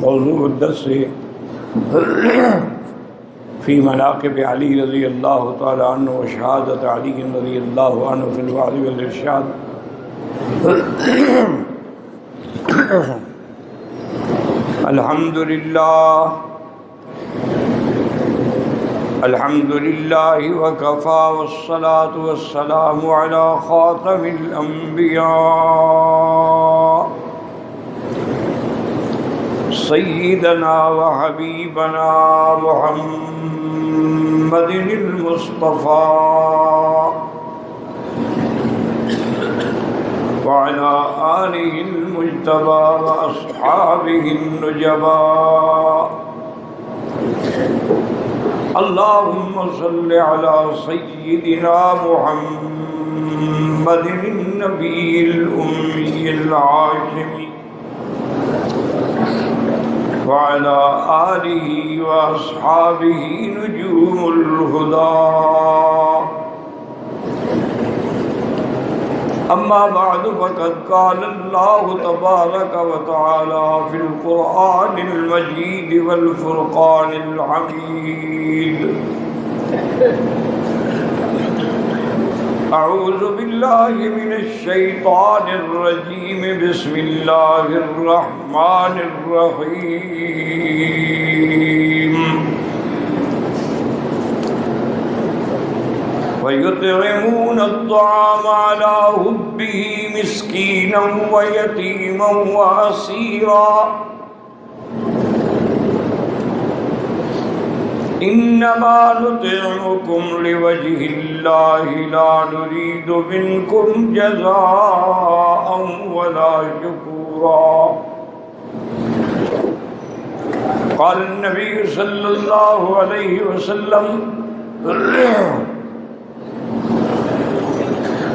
موضوع الدرس فی مناقب علی رضی اللہ تعالی عنہ و شہادت علی رضی اللہ عنہ فی الوعظ والارشاد. الحمد للہ وکفا والصلاة والسلام علی خاتم الانبیاء سیدنا وحبیبنا محمد المصطفى وعلى آلہ المجتبى واصحابہ النجبى. اللهم صل على سيدنا محمد النبي الأمي العاشمي وعلى آله وأصحابه نجوم الهدى. أما بعد فقد قال الله تبارك وتعالى في القرآن المجيد والفرقان الحميد. أعوذ بالله من الشيطان الرجيم. بسم الله الرحمن الرحيم. ويطعمون الطعام على حبه مسكينا ويتيما وأسيرا إنما نطعمكم لوجه الله لا نريد منكم جزاء ولا شكورا. قال النبي صلى الله عليه وسلم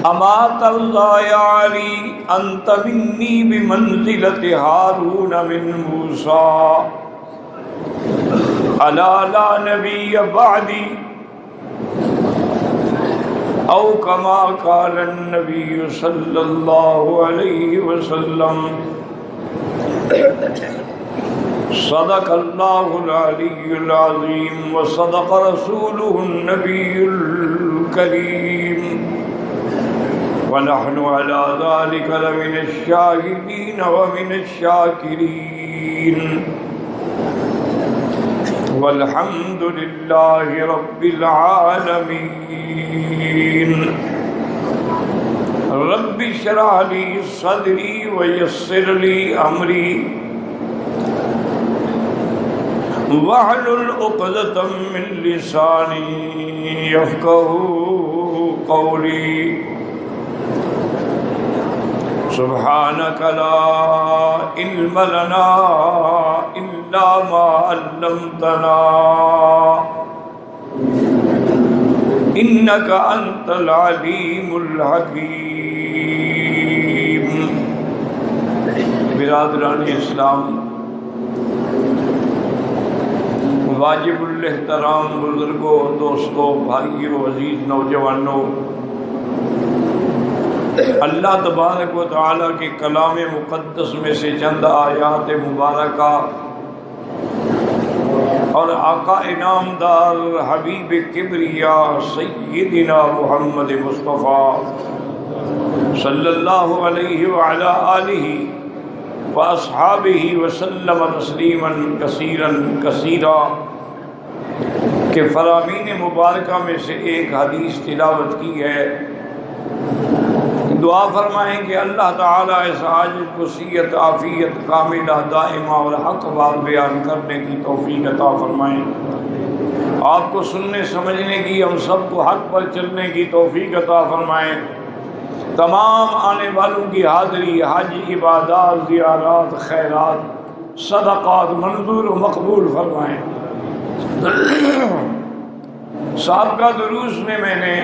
أما ترضى يا علي أنت مني بمنزلة هارون من موسى ألا لا نبي بعدي أو كما قال النبي صلى الله عليه وسلم. صدق الله العلي العظيم وصدق رسوله النبي الكريم ونحن على ذلك لمن الشاهدين ومن الشاكرين والحمد لله رب العالمين. رب اشرح لي صدري ويسر لي أمري واحلل عقدة من لساني يفقهوا قولي. سبحانك لا علم لنا إلا ما علمتنا إنك أنت العليم الحكيم. برادران اسلام، واجب الاحترام بزرگوں، دوستوں، بھائیوں، عزیز نوجوانوں، اللہ تبارک و تعالیٰ کے کلام مقدس میں سے چند آیات مبارکہ اور آقا انعامدار حبیب کبریا سیدنا محمد مصطفیٰ صلی اللہ علیہ وعلی آلہ واصحابہ وسلم تسلیما کثیرا کثیرا کے فرامین مبارکہ میں سے ایک حدیث تلاوت کی ہے. دعا فرمائیں کہ اللہ تعالیٰ اس عاجز کو صحت عافیت کاملہ دائمہ اور حق بات بیان کرنے کی توفیق عطا فرمائیں. آپ کو سننے سمجھنے کی، ہم سب کو حق پر چلنے کی توفیق عطا فرمائیں. تمام آنے والوں کی حاضری، حج، عبادات، زیارات، خیرات، صدقات منظور و مقبول فرمائیں. سابقہ دروس میں نے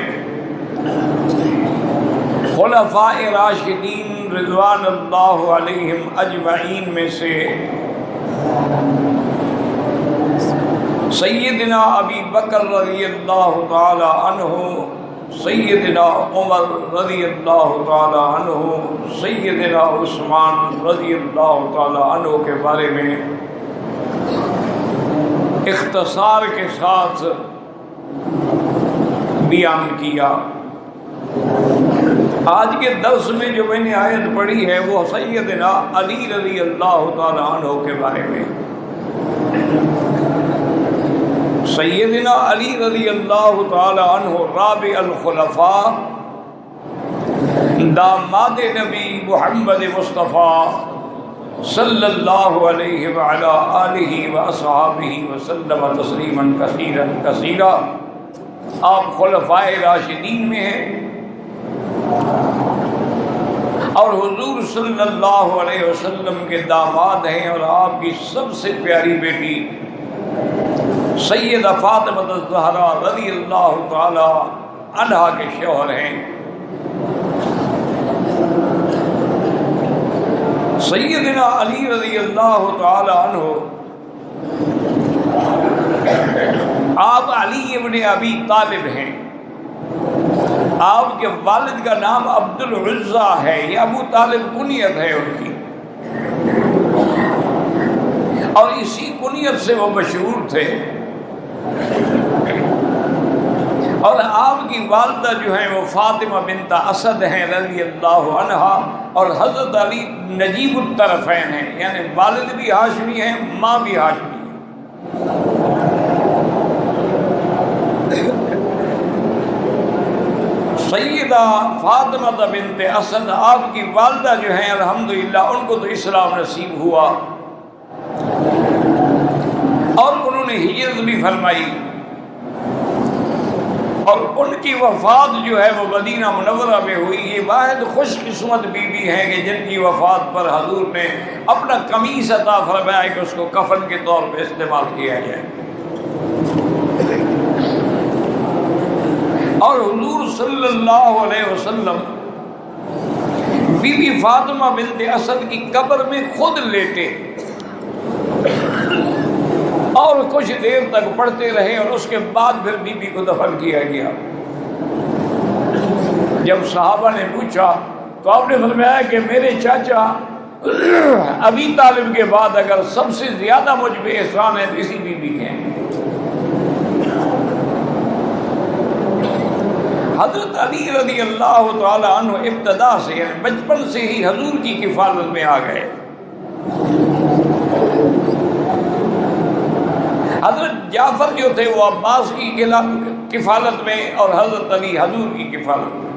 خلفاء راشدین رضوان اللہ علیہم اجمعین میں سے سیدنا ابی بکر رضی اللہ تعالی عنہ، سیدنا عمر رضی اللہ تعالی عنہ، سیدنا عثمان رضی اللہ تعالی عنہ کے بارے میں اختصار کے ساتھ بیان کیا۔ آج کے درس میں جو میں نے آیت پڑھی ہے وہ سیدنا علی رضی اللہ تعالی عنہ کے بارے میں۔ سیدنا علی رضی اللہ تعالی عنہ رابع الخلفاء، داماد نبی محمد مصطفیٰ صلی اللہ علیہ وعلا آلہ واصحابہ وسلم تسلیما کثیرا کثیرا۔ آپ خلفائے راشدین میں ہیں اور حضور صلی اللہ علیہ وسلم کے داماد ہیں، اور آپ کی سب سے پیاری بیٹی سیدہ فاطمہ الزہرا رضی اللہ تعالی عنہا کے شوہر ہیں۔ سیدنا علی رضی اللہ تعالی عنہ، آپ علی ابن ابی طالب ہیں۔ آپ کے والد کا نام عبد العزیٰ ہے، یہ ابو طالب کنیت ہے ان کی، اور اسی کنیت سے وہ مشہور تھے۔ اور آپ کی والدہ جو ہیں وہ فاطمہ بنت اسد ہیں رضی اللہ عنہا، اور حضرت علی نجیب الطرفین ہیں، یعنی والد بھی ہاشمی ہیں، ماں بھی ہاشمی ہیں۔ سیدہ فاطمہ بنت اسد آپ کی والدہ جو ہیں الحمدللہ ان کو تو اسلام نصیب ہوا، اور انہوں نے ہجرت بھی فرمائی، اور ان کی وفات جو ہے وہ مدینہ منورہ میں ہوئی۔ یہ واحد خوش قسمت بیوی ہیں کہ جن کی وفات پر حضور نے اپنا قمیص عطا فرمایا کہ اس کو کفن کے طور پہ استعمال کیا جائے۔ اور حضور صلی اللہ علیہ وسلم بی بی فاطمہ بنت اسد کی قبر میں خود لیٹے اور کچھ دیر تک پڑھتے رہے، اور اس کے بعد پھر بی بی کو دفن کیا گیا۔ جب صحابہ نے پوچھا تو آپ نے فرمایا کہ میرے چاچا ابی طالب کے بعد اگر سب سے زیادہ مجھ پہ احسان ہے تو اسی بی بی کے ہیں۔ حضرت علی رضی اللہ تعالی عنہ ابتدا سے، یعنی بچپن سے ہی حضور کی کفالت میں آ گئے۔ حضرت جعفر جو تھے وہ عباس کی کفالت میں، اور حضرت علی حضور کی کفالت میں۔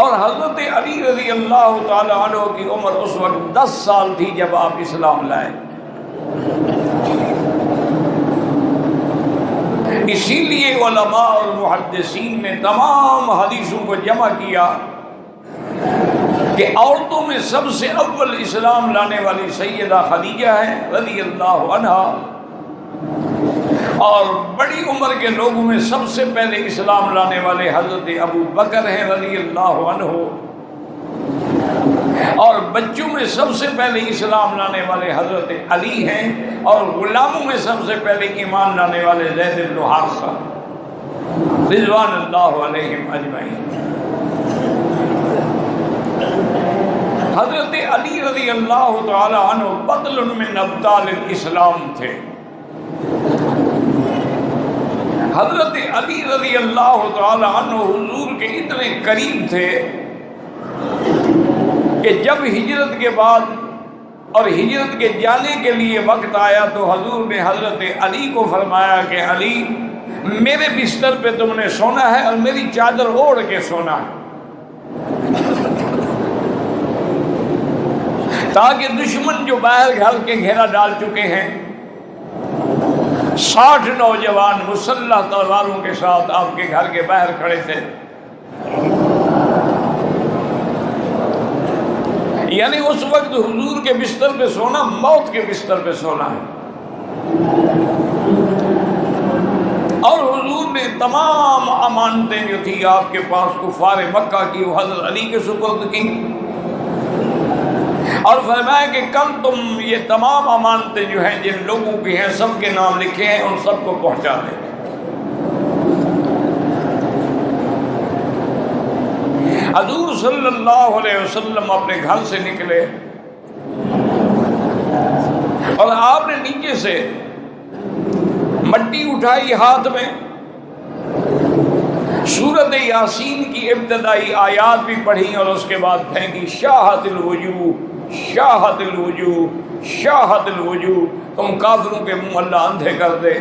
اور حضرت علی رضی اللہ تعالی عنہ کی عمر اس وقت 10 سال تھی جب آپ اسلام لائے۔ اسی لیے علماء اور محدثین نے تمام حدیثوں کو جمع کیا کہ عورتوں میں سب سے اول اسلام لانے والی سیدہ خدیجہ ہے رضی اللہ عنہا، اور بڑی عمر کے لوگوں میں سب سے پہلے اسلام لانے والے حضرت ابو بکر ہیں رضی اللہ عنہ، اور بچوں میں سب سے پہلے اسلام لانے والے حضرت علی ہیں، اور غلاموں میں سب سے پہلے ایمان لانے والے زید بن حارثہ رضوان اللہ علیہم اجمعین۔ حضرت علی رضی اللہ تعالی عنہ بطل من ابطال الاسلام تھے۔ حضرت علی رضی اللہ تعالی عنہ حضور کے اتنے قریب تھے کہ جب ہجرت کے بعد اور ہجرت کے جانے کے لیے وقت آیا تو حضور نے حضرت علی کو فرمایا کہ علی میرے بستر پہ تم نے سونا ہے اور میری چادر اوڑھ کے سونا ہے، تاکہ دشمن جو باہر گھر کے گھیرا ڈال چکے ہیں 60 نوجوان مسلح تلواروں کے ساتھ آپ کے گھر کے باہر کھڑے تھے، یعنی اس وقت حضور کے بستر پہ سونا موت کے بستر پہ سونا ہے۔ اور حضور نے تمام امانتیں جو تھی آپ کے پاس کفار مکہ کی وہ حضرت علی کے سپرد کی، اور فرمایا کہ کل تم یہ تمام امانتیں جو ہیں جن لوگوں کی ہیں سب کے نام لکھے ہیں ان سب کو پہنچا دیں۔ حضور صلی اللہ علیہ وسلم اپنے گھر سے نکلے اور سے مٹی اٹھائی ہاتھ میں، سورت یاسین کی ابتدائی آیات بھی پڑھی اور اس کے بعد پھینکی، شاہت الوجوہ شاہت الوجوہ شاہت الوجوہ، تم کافروں کے منہ اللہ اندھے کر دے۔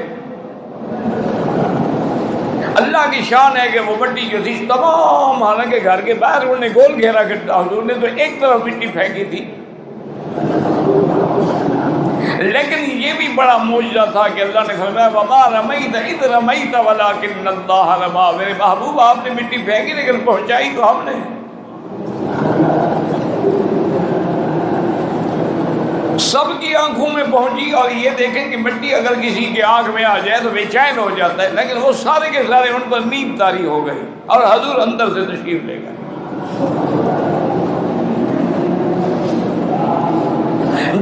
اللہ کی شان ہے کہ وہ مٹی جو تھی تمام، حالانکہ گھر کے باہر انہوں نے گول گھیرا کرتا، حضور نے تو ایک طرف مٹی پھینکی تھی، لیکن یہ بھی بڑا معجزہ تھا کہ اللہ نے فرمایا وَمَا رَمَيْتَ إِذْ رَمَيْتَ وَلَٰكِنَّ اللَّهَ رَمَىٰ، میرے محبوب آپ نے مٹی پھینکی لیکن پہنچائی تو ہم نے۔ سب کی آنکھوں میں پہنچی، اور یہ دیکھیں کہ مٹی اگر کسی کی آنکھ میں آ جائے تو بے چین ہو جاتا ہے، لیکن وہ سارے کے سارے ان پر نیب طاری ہو گئی اور حضور اندر سے تشریف لے گئے۔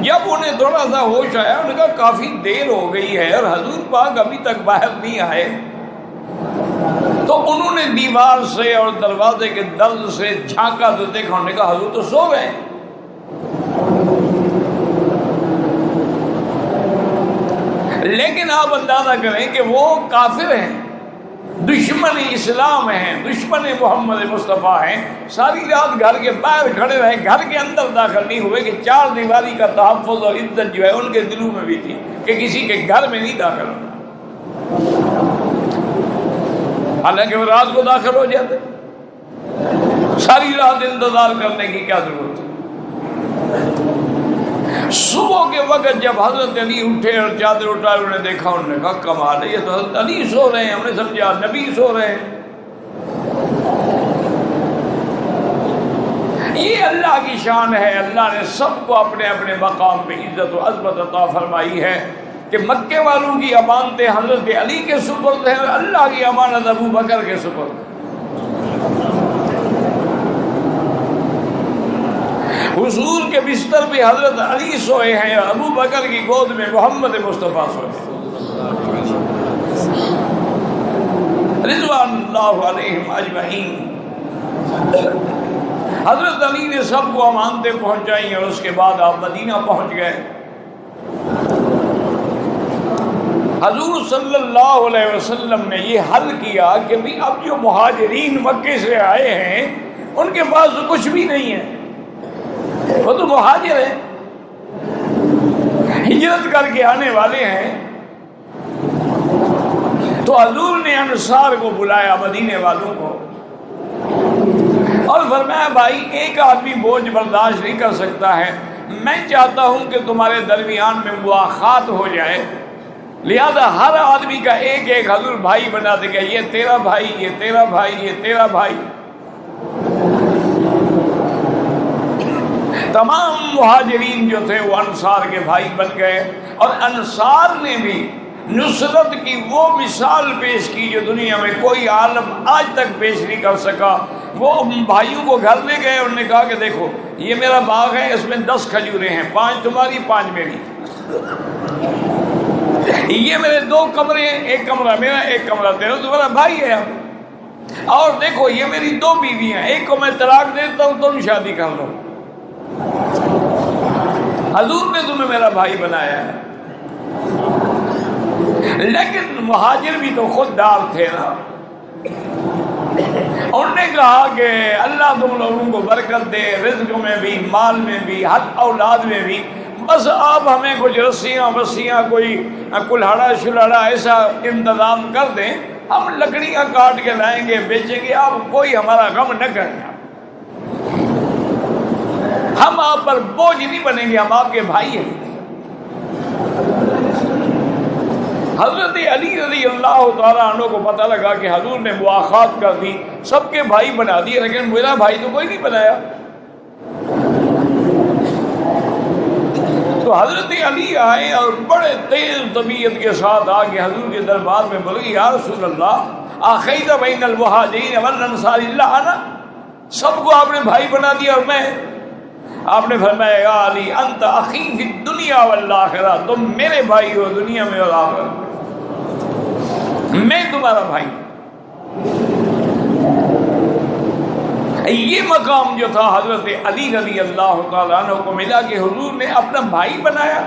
جب انہیں تھوڑا سا ہوش آیا، انہوں نے کہا کافی دیر ہو گئی ہے اور حضور پاک ابھی تک باہر نہیں آئے، تو انہوں نے دیوار سے اور دروازے کے دل سے جھانکا تو دیکھا، انہوں نے کہا حضور تو سو گئے۔ لیکن آپ اندازہ کریں کہ وہ کافر ہیں، دشمن اسلام ہیں، دشمن محمد مصطفیٰ ہیں، ساری رات گھر کے باہر کھڑے رہے، گھر کے اندر داخل نہیں ہوئے، کہ چار دیواری کا تحفظ اور عزت جو ہے ان کے دلوں میں بھی تھی کہ کسی کے گھر میں نہیں داخل ہونا، حالانکہ وہ رات کو داخل ہو جاتے، ساری رات انتظار کرنے کی کیا ضرورت ہے۔ صبح کے وقت جب حضرت علی اٹھے اور چادر اٹھائے، انہوں نے دیکھا، انہوں نے کہا کمال ہے، یہ تو حضرت علی سو رہے ہیں، ہم نے سمجھا نبی سو رہے ہیں۔ یہ اللہ کی شان ہے، اللہ نے سب کو اپنے اپنے مقام پہ عزت و عظمت عطا فرمائی ہے کہ مکے والوں کی امانتیں حضرت علی کے سپرد ہیں اور اللہ کی امانت ابو بکر کے سپرد ہے۔ حضور کے بستر پہ حضرت علی سوئے ہیں اور ابو بکر کی گود میں محمد مصطفیٰ سوئے ہیں رضوان اللہ علیہم اجمعین۔ حضرت علی نے سب کو امانتیں پہنچائی اور اس کے بعد آپ مدینہ پہنچ گئے۔ حضور صلی اللہ علیہ وسلم نے یہ حل کیا کہ بھی اب جو مہاجرین مکے سے آئے ہیں ان کے پاس تو کچھ بھی نہیں ہے، وہ تو مہاجر ہیں، ہجرت کر کے آنے والے ہیں، تو حضور نے انصار کو بلایا، مدینے والوں کو، اور فرمایا بھائی ایک آدمی بوجھ برداشت نہیں کر سکتا ہے، میں چاہتا ہوں کہ تمہارے درمیان میں مواخات ہو جائے، لہذا ہر آدمی کا ایک ایک حضور بھائی بنا دے گا، یہ تیرا بھائی، یہ تیرا بھائی، یہ تیرا بھائی۔ تمام مہاجرین جو تھے وہ انصار کے بھائی بن گئے، اور انصار نے بھی نصرت کی وہ مثال پیش کی جو دنیا میں کوئی عالم آج تک پیش نہیں کر سکا۔ وہ بھائیوں کو گھر لے گئے، انہوں نے کہا کہ دیکھو یہ میرا باغ ہے، اس میں 10 کھجوریں ہیں، 5 تمہاری 5 میری، یہ میرے 2 کمرے ہیں، 1 کمرہ میرا 1 کمرہ تیرا، تمہارا بھائی ہے، اور دیکھو یہ میری 2 بیویاں ہیں، ایک کو میں طلاق دیتا ہوں تم شادی کر لو، حضور نے تمہیں میرا بھائی بنایا ہے۔ لیکن مہاجر بھی تو خوددار تھے نا، انہوں نے کہا کہ اللہ تم لوگوں کو برکت دے، رزق میں بھی، مال میں بھی، ہر اولاد میں بھی، بس آپ ہمیں کچھ رسیاں وسیاں، کوئی کلہڑا شلہڑا ایسا انتظام کر دیں، ہم لکڑیاں کاٹ کے لائیں گے بیچیں گے، آپ کوئی ہمارا غم نہ کرنا، ہم آپ پر بوجھ نہیں بنیں گے، ہم آپ کے بھائی ہیں۔ حضرت علی رضی اللہ تعالیٰ عنہ کو پتہ لگا کہ حضور نے مواخات کر دی، سب کے بھائی بنا دیے، لیکن میرا بھائی تو کوئی نہیں بنایا۔ تو حضرت علی آئے اور بڑے تیز طبیعت کے ساتھ آگے حضور کے دربار میں بولے یا رسول اللہ آخیت بین المہاجرین والانصار الا انا، سب کو آپ نے بھائی بنا دیا اور میں؟ آپ نے فرمایا یا علی انت اخی فی الدنیا والآخرہ، تم میرے بھائی ہو دنیا میں اور آخرت میں، میں تمہارا بھائی۔ یہ مقام جو تھا حضرت علی رضی اللہ تعالیٰ عنہ کو ملا کہ حضور نے اپنا بھائی بنایا۔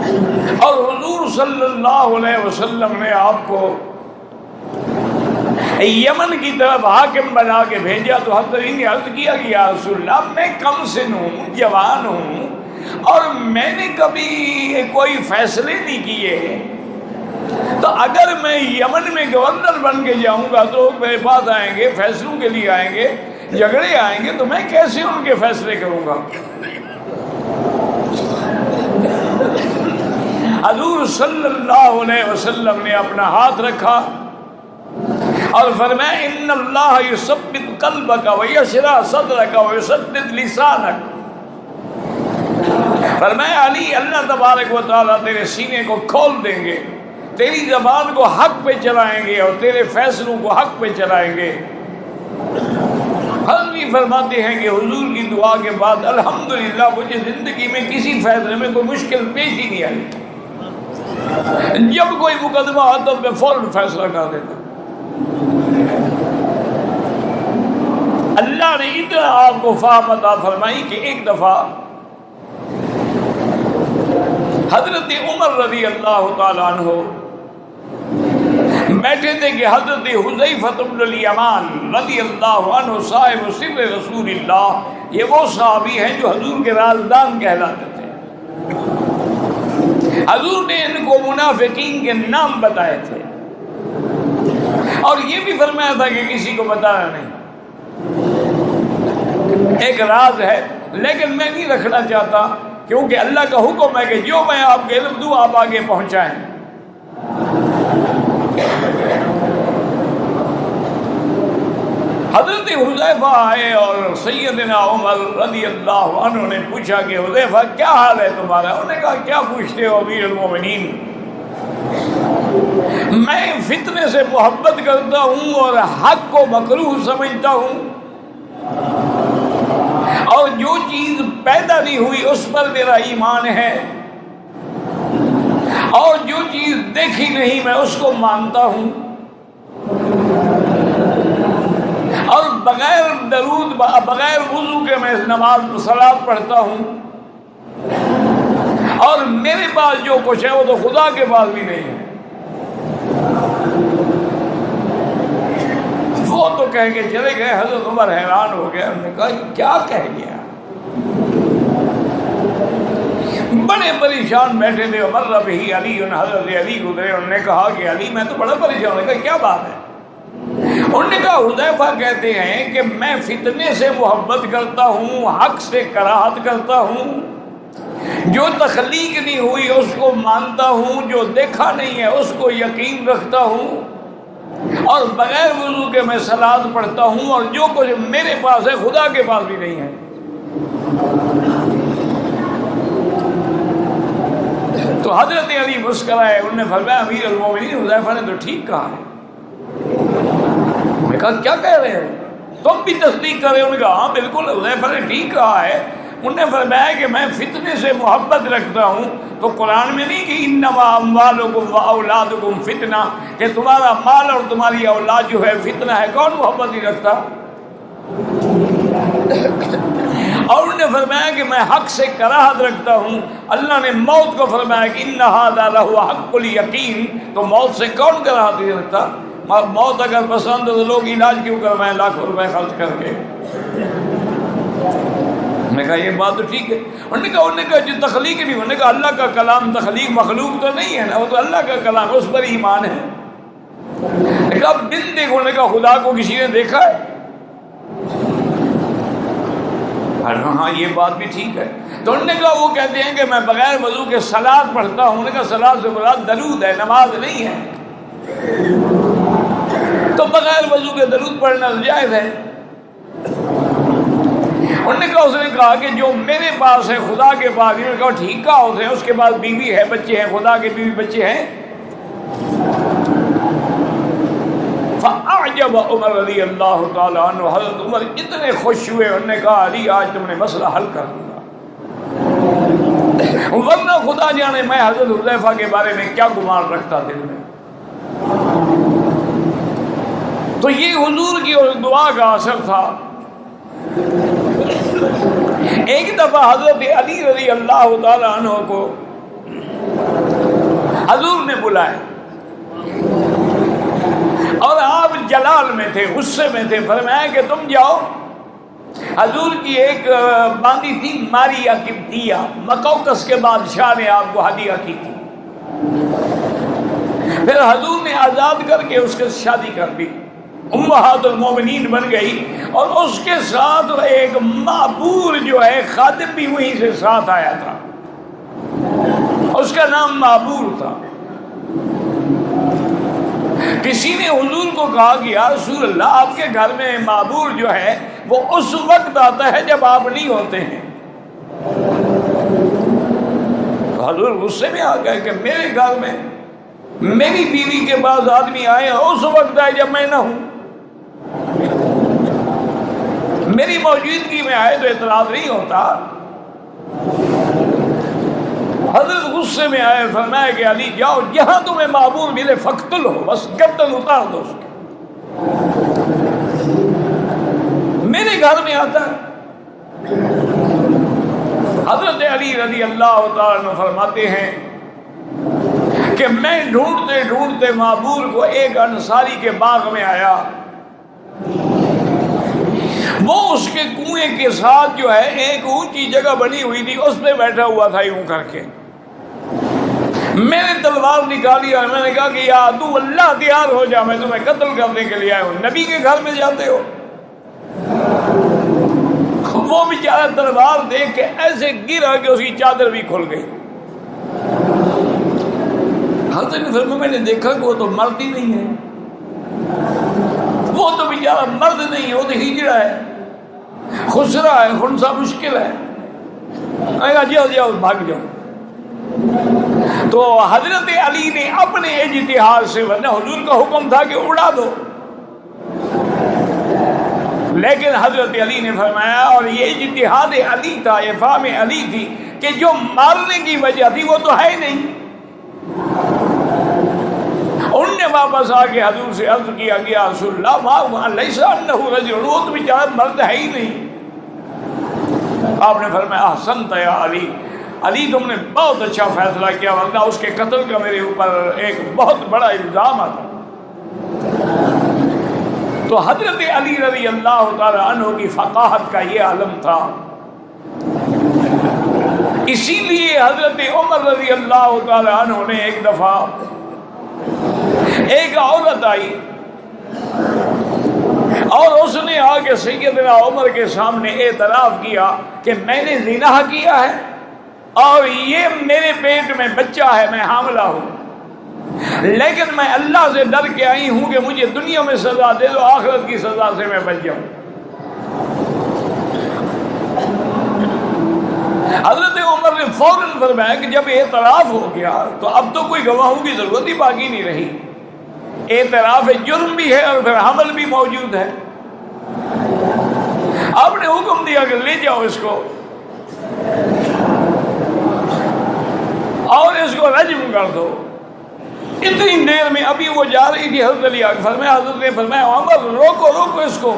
اور حضور صلی اللہ علیہ وسلم نے آپ کو یمن کی طرف حاکم بنا کے بھیجا تو حضرت علی نے عرض کیا کہ یا رسول اللہ میں کم سن ہوں، جوان ہوں، اور میں نے کبھی کوئی فیصلے نہیں کیے، تو اگر میں یمن میں گورنر بن کے جاؤں گا تو لوگ میرے پاس آئیں گے، فیصلوں کے لیے آئیں گے، جھگڑے آئیں گے، تو میں کیسے ان کے فیصلے کروں گا؟ حضور صلی اللہ علیہ وسلم نے اپنا ہاتھ رکھا اور فرمایا ان اللہ یثبت قلبک ویشرح صدرک ویسدد لسانک، فرمایا علی اللہ تبارک و تعالیٰ تیرے سینے کو کھول دیں گے، تیری زبان کو حق پہ چلائیں گے اور تیرے فیصلوں کو حق پہ چلائیں گے۔ حضرت فرماتے ہیں کہ حضور کی دعا کے بعد الحمدللہ مجھے زندگی میں کسی فیصلے میں کوئی مشکل پیش ہی نہیں آئی، جب کوئی مقدمہ آتا میں فوراً فیصلہ کر دیتا۔ اللہ نے اتنا آپ کو فہم عطا فرمائی کہ ایک دفعہ حضرت عمر رضی اللہ تعالیٰ عنہ بیٹھے تھے کہ حضرت حذیفہ بن الیمان رضی اللہ عنہ صاحب سر رسول اللہ، یہ وہ صحابی ہیں جو حضور کے رازدان کہلاتے تھے۔ حضور نے ان کو منافقین کے نام بتائے تھے اور یہ بھی فرمایا تھا کہ کسی کو بتانا نہیں، ایک راز ہے لیکن میں نہیں رکھنا چاہتا، کیونکہ اللہ کا حکم ہے کہ جو میں آپ کے علم دوں آپ آگے پہنچائیں۔ حضرت حذیفہ آئے اور سیدنا عمر رضی اللہ عنہ نے پوچھا کہ حذیفہ کیا حال ہے تمہارا؟ انہوں نے کہا کیا پوچھتے ہو امیر المومنین، میں فتنے سے محبت کرتا ہوں اور حق کو مکروہ سمجھتا ہوں، اور جو چیز پیدا نہیں ہوئی اس پر میرا ایمان ہے، اور جو چیز دیکھی نہیں میں اس کو مانتا ہوں، اور بغیر درود بغیر وضو کے میں نماز صلاۃ پڑھتا ہوں، اور میرے پاس جو کچھ ہے وہ تو خدا کے پاس بھی نہیں ہے۔ وہ تو کہہ کے چلے گئے۔ حضرت عمر حیران ہو گیا، انہوں نے کہا کیا کہہ گیا؟ بڑے پریشان بیٹھے تھے۔ عمر ربی علی، حضرت علی گزرے، انہوں نے کہا کہ علی میں تو بڑا پریشان ہوں۔ کیا بات ہے؟ انہوں نے کہا حذیفہ کہتے ہیں کہ میں فتنے سے محبت کرتا ہوں، حق سے کراہت کرتا ہوں، جو تخلیق نہیں ہوئی اس کو مانتا ہوں، جو دیکھا نہیں ہے اس کو یقین رکھتا ہوں، اور بغیر وضو کے میں صلاۃ پڑھتا ہوں، اور جو کچھ میرے پاس ہے خدا کے پاس بھی نہیں ہے۔ تو حضرت علی مسکرائے، انہوں نے فرمایا امیر المومنین حذیفہ نے تو ٹھیک کہا ہے۔ میں کہا کیا کہہ رہے ہیں؟ تم بھی تصدیق کر رہے ہو؟ انہوں نے کہا ہاں بالکل حذیفہ نے ٹھیک کہا ہے۔ انہوں نے فرمایا کہ میں فتنے سے محبت رکھتا ہوں، تو قرآن میں نہیں کہ انما اموالکم و اولادکم فتنہ، کہ تمہارا مال اور تمہاری اولاد جو ہے فتنہ ہے، کون محبت نہیں رکھتا؟ اور انہوں نے فرمایا کہ میں حق سے کراہت رکھتا ہوں۔ اللہ نے موت کو فرمایا کہ ان ھذا لہو حق الیقین، تو موت سے کون کراہت نہیں رکھتا؟ موت اگر پسند تو لوگ علاج کیوں کروائیں لاکھوں روپے خرچ کر کے؟ انہوں نے کہا یہ بات تو ٹھیک ہے۔ انہوں نے کہا جو تخلیق نہیں، انہوں نے کہا اللہ کا کلام تخلیق مخلوق تو نہیں ہے نا، وہ تو اللہ کا کلام ہے، اس پر ایمان ہے۔ انہوں نے کہا دن دیکھو، انہوں نے کہا خدا کو کسی نے دیکھا ہے؟ ہاں یہ بات بھی ٹھیک ہے۔ تو انہوں نے کہا وہ کہتے ہیں کہ میں بغیر وضو کے صلاۃ پڑھتا ہوں۔ انہوں نے کہا صلاۃ سے مراد درود ہے، نماز نہیں ہے، تو بغیر وضو کے درود پڑھنا جائز ہے۔ انہوں نے کہا اس نے کہا کہ جو میرے پاس ہے خدا کے پاس، انہوں نے کہا ٹھیک کہا اس نے، اس کے پاس بیوی ہے، بچے ہیں، خدا کے بیوی بچے ہیں۔ فاعجب عمر رضی اللہ تعالیٰ عنہ، حضرت عمر اتنے خوش ہوئے، انہوں نے کہا علی آج تم نے مسئلہ حل کر دیا، ورنہ خدا جانے میں حضرت حذیفہ کے بارے میں کیا گمان رکھتا دل میں۔ تو یہ حضور کی اور دعا کا اثر تھا۔ ایک دفعہ حضرت علی رضی اللہ تعالیٰ عنہ کو حضور نے بلایا اور آپ جلال میں تھے، غصے میں تھے، فرمایا کہ تم جاؤ. حضور کی ایک باندی تھی ماریا قبطیہ، مقوقس کے بادشاہ نے آپ کو ہدیہ کی تھی. پھر حضور نے آزاد کر کے اس کے شادی کر دی، امہات المومنین بن گئی. اور اس کے ساتھ ایک معبور جو ہے خادم بھی وہیں سے ساتھ آیا تھا، اس کا نام معبور تھا. کسی نے حضور کو کہا کہ یا رسول اللہ، آپ کے گھر میں معبور جو ہے وہ اس وقت آتا ہے جب آپ نہیں ہوتے ہیں. حضور غصے میں آ گئے کہ میرے گھر میں میری بیوی کے پاس آدمی آئے اس وقت آئے جب میں نہ ہوں، میری موجودگی میں آئے تو اعتراض نہیں ہوتا. حضرت غصے میں آئے، فرمایا کہ علی جاؤ، جہاں تمہیں معبور ملے فقتل ہو، بس گردن اتار دو اس کی. میرے گھر میں آتا ہے. حضرت علی رضی اللہ تعالیٰ عنہ فرماتے ہیں کہ میں ڈھونڈتے ڈھونڈتے معبور کو ایک انصاری کے باغ میں آیا. وہ اس کے کنویں کے ساتھ جو ہے ایک اونچی جگہ بنی ہوئی تھی، اس پہ بیٹھا ہوا تھا یوں کر کے. میں نے تلوار نکالی اور میں نے کہا کہ یا عدو اللہ تیار ہو جا، میں تمہیں قتل کرنے کے لیے آیا ہوں. نبی کے گھر میں جاتے ہو. وہ بیچارہ تلوار دیکھ کے ایسے گرا کہ اس کی چادر بھی کھل گئی. حضرت نے فرمایا میں نے دیکھا کہ وہ تو مرد ہی نہیں ہے، وہ تو بیچارہ مرد نہیں ہے، وہ تو ہجڑا ہے، خسرا ہے، خنسا مشکل ہے. میں کہا جاؤ جاؤ بھاگ جاؤ. تو حضرت علی نے اپنے اجتہاد سے، ورنہ حضور کا حکم تھا کہ اڑا دو، لیکن حضرت علی نے فرمایا، اور یہ اجتہاد علی تھا، یہ فہم علی تھی کہ جو مارنے کی وجہ تھی وہ تو ہے ہی نہیں. انہوں نے واپس آ کے حضور سے عرض کیا کہ یا رسول اللہ ما لیس انہ رجل، وہ تو بیچارہ مرد ہے ہی نہیں. آپ نے فرمایا احسنت یا علی، علی تم نے بہت اچھا فیصلہ کیا، ورنہ اس کے قتل کا میرے اوپر ایک بہت بڑا الزام آتا. تو حضرت علی رضی اللہ تعالی عنہ کی فقاہت کا یہ عالم تھا. اسی لیے حضرت عمر رضی اللہ تعالی عنہ نے ایک دفعہ ایک عورت آئی اور اس نے آ کے سیدنا عمر کے سامنے اعتراف کیا کہ میں نے زنا کیا ہے اور یہ میرے پیٹ میں بچہ ہے، میں حاملہ ہوں، لیکن میں اللہ سے ڈر کے آئی ہوں کہ مجھے دنیا میں سزا دے دو، آخرت کی سزا سے میں بچ جاؤں. حضرت عمر نے فوراً فرمایا کہ جب اعتراف ہو گیا تو اب تو کوئی گواہوں کی ضرورت ہی باقی نہیں رہی. اعتراف جرم بھی ہے اور پھر حمل بھی موجود ہے. آپ نے حکم دیا کہ لے جاؤ اس کو اور اس کو رجم کر دو. اتنی دیر میں ابھی وہ جا رہی تھی، حضرت علی فرمایا، حضرت نے فرمایا عمر روکو روکو اس کو.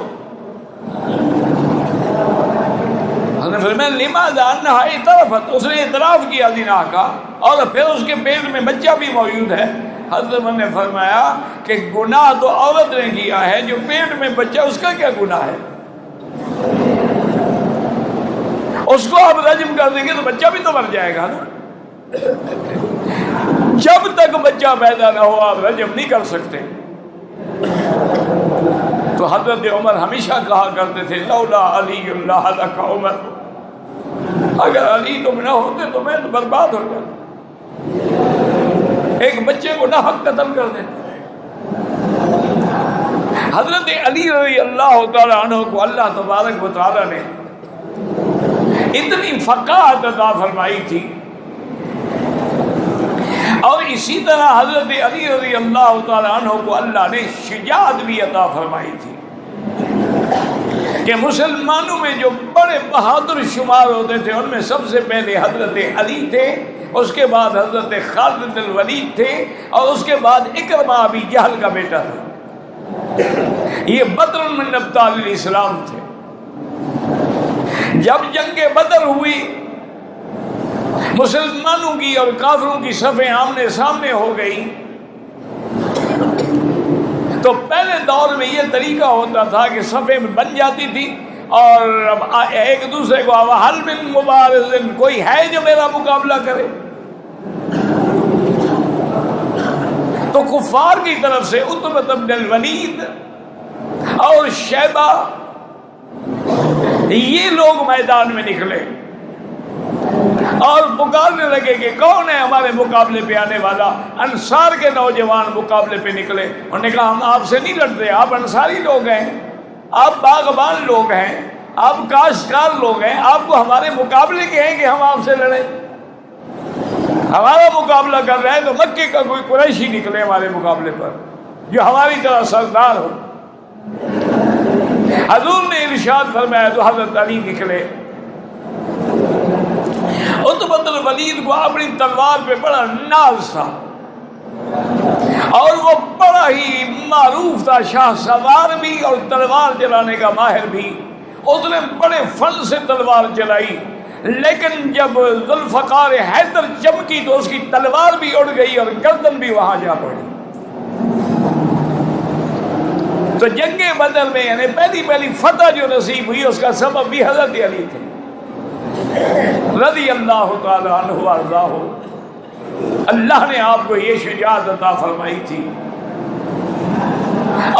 حضرت نے فرمایا لماذا انہا اعترفت، اس نے اعتراف کیا زنا کا اور پھر اس کے پیٹ میں بچہ بھی موجود ہے. حضرت نے فرمایا کہ گناہ تو عورت نے کیا ہے، جو پیٹ میں بچہ اس کا کیا گناہ ہے؟ اس کو آپ رجم کر دیں گے تو بچہ بھی تو مر جائے گا نا. جب تک بچہ پیدا نہ ہو آپ رجم نہیں کر سکتے. تو حضرت عمر ہمیشہ کہا کرتے تھے لولا علی اللہ لک عمر، اگر علی تم نہ ہوتے تو میں تو برباد ہو جاتا. ایک بچے کو ناحق قتل کر دیتے. حضرت علی رضی اللہ تعالی عنہ کو اللہ تبارک و تعالی نے اتنی فقاہت عطا فرمائی تھی، اور اسی طرح حضرت علی رضی اللہ تعالی عنہ کو اللہ نے شجاعت بھی عطا فرمائی تھی کہ مسلمانوں میں جو بڑے بہادر شمار ہوتے تھے ان میں سب سے پہلے حضرت علی تھے، اس کے بعد حضرت خالد بن الولید تھے، اور اس کے بعد اکرمہ ابی جہل کا بیٹا تھا. یہ بدر من ابطال الاسلام تھے. جب جنگ بدر ہوئی مسلمانوں کی اور کافروں کی صفیں آمنے سامنے ہو گئی تو پہلے دور میں یہ طریقہ ہوتا تھا کہ صفیں بن جاتی تھی اور ایک دوسرے کو حل من مبارز، کوئی ہے جو میرا مقابلہ کرے؟ تو کفار کی طرف سے عتبہ بن الولید اور شیبہ یہ لوگ میدان میں نکلے اور پکارنے لگے کہ کون ہے ہمارے مقابلے پہ آنے والا؟ انصار کے نوجوان مقابلے پہ نکلے، انہوں نے کہا ہم آپ سے نہیں لڑتے، آپ انصاری لوگ ہیں، آپ باغبان لوگ ہیں، آپ کاشتکار لوگ ہیں، آپ کو ہمارے مقابلے کے ہیں کہ ہم آپ سے لڑیں؟ ہمارا مقابلہ کر رہے ہیں تو مکے کا کوئی قریشی نکلے ہمارے مقابلے پر جو ہماری طرح سردار ہو۔ حضور نے ارشاد فرمایا تو حضرت علی نکلے۔ عتبہ بن الولید کو اپنی تلوار پہ بڑا ناز تھا اور وہ بڑا ہی معروف تھا، شاہ سوار بھی اور تلوار چلانے کا ماہر بھی۔ اس نے بڑے فن سے تلوار چلائی، لیکن جب ذوالفقار حیدر چمکی تو اس کی تلوار بھی اڑ گئی اور گردن بھی وہاں جا پڑی۔ تو جنگ بدر میں یعنی پہلی فتح جو نصیب ہوئی اس کا سبب بھی حضرت علی تھے رضی اللہ تعالی عنہ وارضاہ۔ اللہ نے آپ کو یہ شجاعت عطا فرمائی تھی،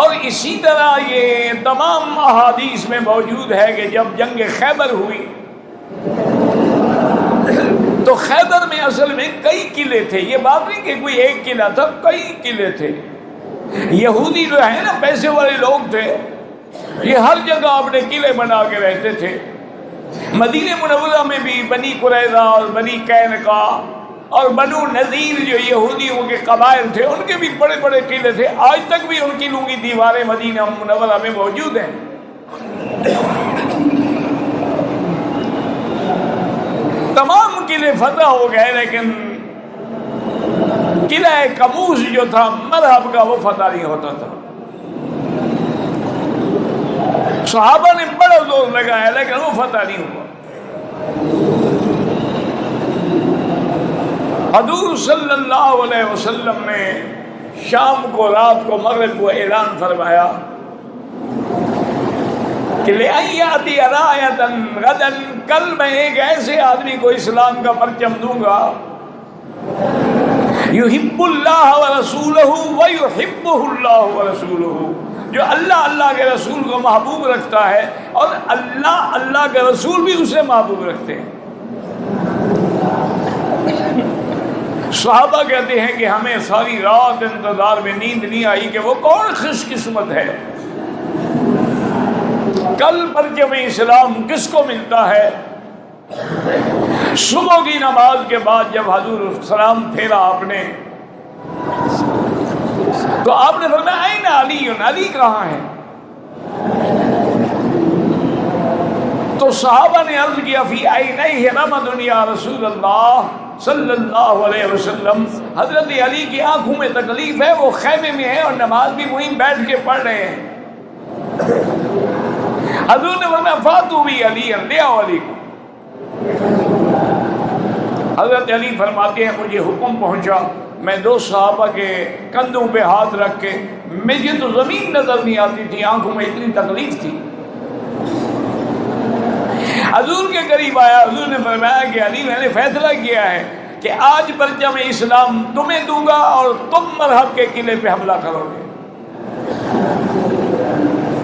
اور اسی طرح یہ تمام احادیث میں موجود ہے کہ جب جنگ خیبر ہوئی تو خیبر میں اصل میں کئی قلعے تھے، یہ بات نہیں کہ کوئی ایک قلعہ تھا، کئی قلعے تھے۔ یہودی جو ہے نا پیسے والے لوگ تھے، یہ ہر جگہ اپنے قلعے بنا کے رہتے تھے۔ مدینہ منورہ میں بھی بنی قریظہ اور بنی قینقاع اور بنو نذیر جو یہودیوں کے قبائل تھے ان کے بھی بڑے بڑے قلعے تھے، آج تک بھی ان کی لونگی دیواریں مدینہ منورہ میں موجود ہیں۔ تمام قلعے فتح ہو گئے لیکن قلعہ کموز جو تھا مذہب کا وہ فتح نہیں ہوتا تھا۔ صحابہ نے بڑا زور لگایا لیکن وہ فتح نہیں ہوا۔ حضور صلی اللہ علیہ وسلم نے شام کو رات کو مغرب کو اعلان فرمایا کہ لِأَيَّأْتِيَ رَايَةً غَدًا، کل میں ایک ایسے آدمی کو اسلام کا پرچم دوں گا يُحِبُّ اللَّهَ وَرَسُولَهُ وَيُحِبُّهُ اللَّهُ وَرَسُولُهُ، جو اللہ کے رسول کو محبوب رکھتا ہے اور اللہ کے رسول بھی اسے محبوب رکھتے ہیں۔ صحابہ کہتے ہیں کہ ہمیں ساری رات انتظار میں نیند نہیں آئی کہ وہ کون خوش قسمت ہے، کل پرچم اسلام کس کو ملتا ہے۔ صبح کی نماز کے بعد جب حضور سلام پھیرا آپ نے تو آپ نے فرمایا این علی، علی کہاں ہے؟ تو صحابہ نے عرض کیا فی عینیہ رمد یا رسول اللہ صلی اللہ علیہ وسلم، حضرت علی کی آنکھوں میں تکلیف ہے، وہ خیمے میں ہے اور نماز بھی وہیں بیٹھ کے پڑھ رہے ہیں۔ حضور نے فرمایا فاتو بھی علی، لے آؤ علی کو۔ حضرت علی فرماتے ہیں مجھے حکم پہنچا، میں دو صحابہ کے کندھوں پہ ہاتھ رکھ کے، مجھے تو زمین نظر نہیں آتی تھی، آنکھوں میں اتنی تکلیف تھی۔ حضور کے قریب آیا، حضور نے فرمایا کہ علی میں نے فیصلہ کیا ہے کہ آج پرچم اسلام تمہیں دوں گا اور تم مرحب کے قلعے پہ حملہ کرو گے۔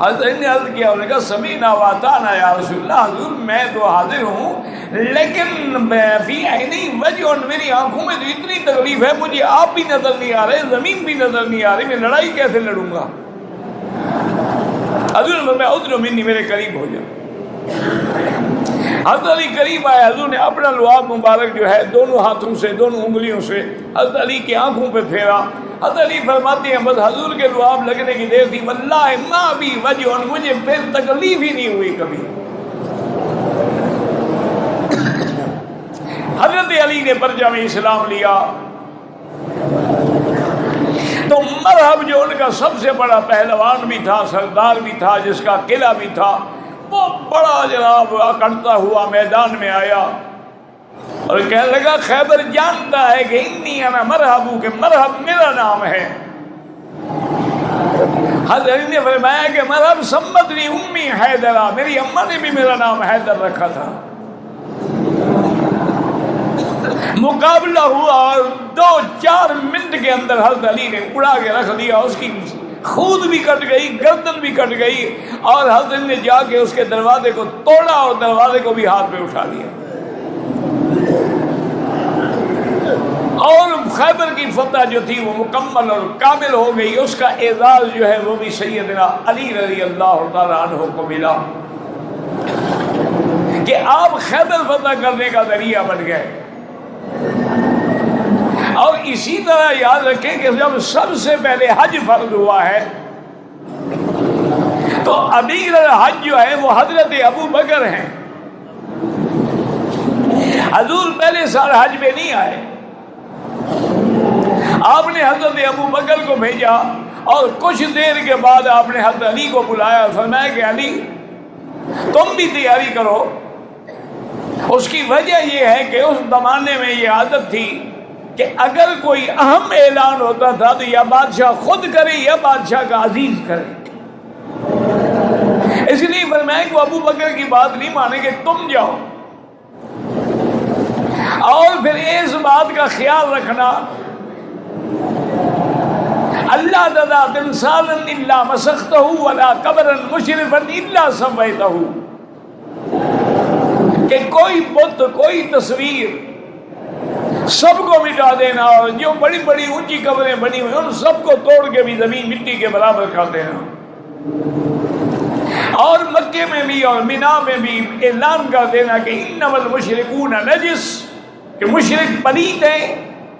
حضرت نے عرض کیا، انہوں نے کہا سمیعنا واطعنا یا رسول اللہ، حضور میں تو حاضر ہوں لیکن فی عینی وجع، میری آنکھوں میں تو اتنی تکلیف ہے، مجھے آپ بھی نظر نہیں آ رہے، زمین بھی نظر نہیں آ رہی، میں لڑائی کیسے لڑوں گا؟ حضور نے فرمایا ادنو منی، میرے قریب ہو جا۔ حضرت علی قریب آئے، حضور نے اپنا لعاب مبارک جو ہے دونوں ہاتھوں سے، دونوں انگلیوں سے حضرت علی کی آنکھوں پہ پھیرا۔ حضرت علی فرماتے ہیں بس حضور کے لعاب لگنے کی دیر تھی، واللہ ما بی وجع، مجھے پھر تکلیف ہی نہیں ہوئی کبھی۔ حضرت علی نے پرچم اسلام لیا تو مرحب جو ان کا سب سے بڑا پہلوان بھی تھا، سردار بھی تھا، جس کا قلعہ بھی تھا، وہ بڑا جناب اکڑتا ہوا میدان میں آیا اور کہنے لگا خیبر جانتا ہے کہ انی انا مرحبو، کہ مرحب میرا نام ہے۔ حضرت علی نے فرمایا کہ مرحب سمتنی امی حیدرہ، میری اماں نے بھی میرا نام حیدر رکھا تھا۔ مقابلہ ہوا اور 2-4 منٹ کے اندر حضرت علی نے اڑا کے رکھ دیا، اس کی خود بھی کٹ گئی، گردن بھی کٹ گئی، اور حضرت نے جا کے اس کے دروازے کو توڑا اور دروازے کو بھی ہاتھ میں اٹھا لیا، اور خیبر کی فتح جو تھی وہ مکمل اور کامل ہو گئی۔ اس کا اعزاز جو ہے وہ بھی سیدنا علی رضی اللہ تعالیٰ عنہ کو ملا کہ آپ خیبر فتح کرنے کا ذریعہ بن گئے۔ اور اسی طرح یاد رکھیں کہ جب سب سے پہلے حج فرض ہوا ہے تو امیر الحج جو ہے وہ حضرت ابو بکر ہیں۔ حضور پہلے سال حج میں نہیں آئے، آپ نے حضرت ابو بکر کو بھیجا، اور کچھ دیر کے بعد آپ نے حضرت علی کو بلایا، فرمایا کہ علی تم بھی تیاری کرو۔ اس کی وجہ یہ ہے کہ اس زمانے میں یہ عادت تھی کہ اگر کوئی اہم اعلان ہوتا تھا تو یا بادشاہ خود کرے یا بادشاہ کا عزیز کرے، اس لیے فرمایا کہ ابو بکر کی بات نہیں مانے کہ تم جاؤ۔ اور پھر اس بات کا خیال رکھنا، اللہ تدا تمثالا الا مسختہ ولا قبرا مشرفا الا سویتہ، کہ کوئی بت، کوئی تصویر سب کو مٹا دینا، اور جو بڑی بڑی اونچی قبریں بنی ہوئی ان سب کو توڑ کے بھی زمین مٹی کے برابر کر دینا، اور مکے میں بھی اور مینا میں بھی اعلان کر دینا کہ انما المشرکون نجس، کہ مشرک پلید ہیں،